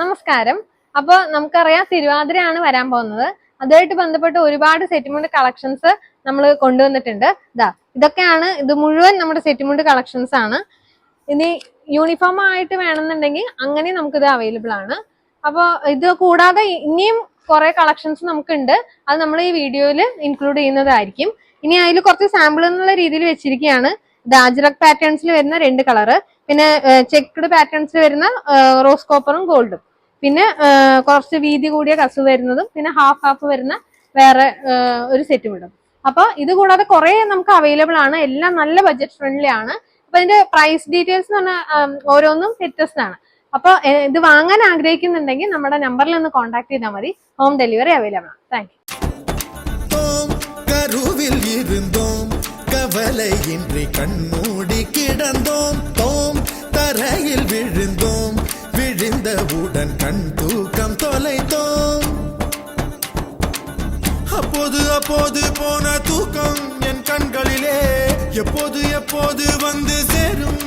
നമസ്കാരം. അപ്പൊ നമുക്കറിയാം തിരുവാതിരയാണ് വരാൻ പോകുന്നത്. അതുമായിട്ട് ബന്ധപ്പെട്ട് ഒരുപാട് സെറ്റുമുണ്ട് കളക്ഷൻസ് നമ്മൾ കൊണ്ടുവന്നിട്ടുണ്ട്. ഇത് മുഴുവൻ നമ്മുടെ സെറ്റുമുണ്ട് കളക്ഷൻസ് ആണ്. ഇനി യൂണിഫോം ആയിട്ട് വേണമെന്നുണ്ടെങ്കിൽ അങ്ങനെ നമുക്കിത് അവൈലബിൾ ആണ്. അപ്പോൾ ഇത് കൂടാതെ ഇനിയും കുറെ കളക്ഷൻസ് നമുക്കുണ്ട്. അത് നമ്മൾ ഈ വീഡിയോയിൽ ഇൻക്ലൂഡ് ചെയ്യുന്നതായിരിക്കും. ഇനി അതിൽ കുറച്ച് സാമ്പിൾ എന്നുള്ള രീതിയിൽ വെച്ചിരിക്കുകയാണ്. ഇത് അജ്രക് പാറ്റേൺസിൽ വരുന്ന 2 കളറ്, പിന്നെ ചെക്ക്ഡ് പാറ്റേൺസിൽ വരുന്ന റോസ് കോപ്പറും ഗോൾഡും, പിന്നെ കുറച്ച് വീതി കൂടിയ കസു വരുന്നതും, പിന്നെ ഹാഫ് വരുന്ന വേറെ ഒരു സെറ്റും ഇടും. അപ്പൊ ഇത് കൂടാതെ കുറെ നമുക്ക് അവൈലബിൾ ആണ്. എല്ലാം നല്ല ബഡ്ജറ്റ് ഫ്രണ്ട്ലി ആണ്. അപ്പൊ ഇതിന്റെ പ്രൈസ് ഡീറ്റെയിൽസ് എന്ന് പറഞ്ഞാൽ ഓരോന്നും വ്യത്യസ്തമാണ്. അപ്പൊ ഇത് വാങ്ങാൻ ആഗ്രഹിക്കുന്നുണ്ടെങ്കിൽ നമ്മുടെ നമ്പറിൽ ഒന്ന് കോൺടാക്ട് ചെയ്താൽ മതി. ഹോം ഡെലിവറി അവൈലബിൾ ആണ്. താങ്ക് கவலையின்றி கண்மூடி கிடந்தோம். தோம் தரையில் விழுந்தோம். விழுந்தவுடன் கண் தூக்கம் தொலைத்தோம். அப்போது போன தூக்கம் என் கண்களிலே எப்போது வந்து சேரும்.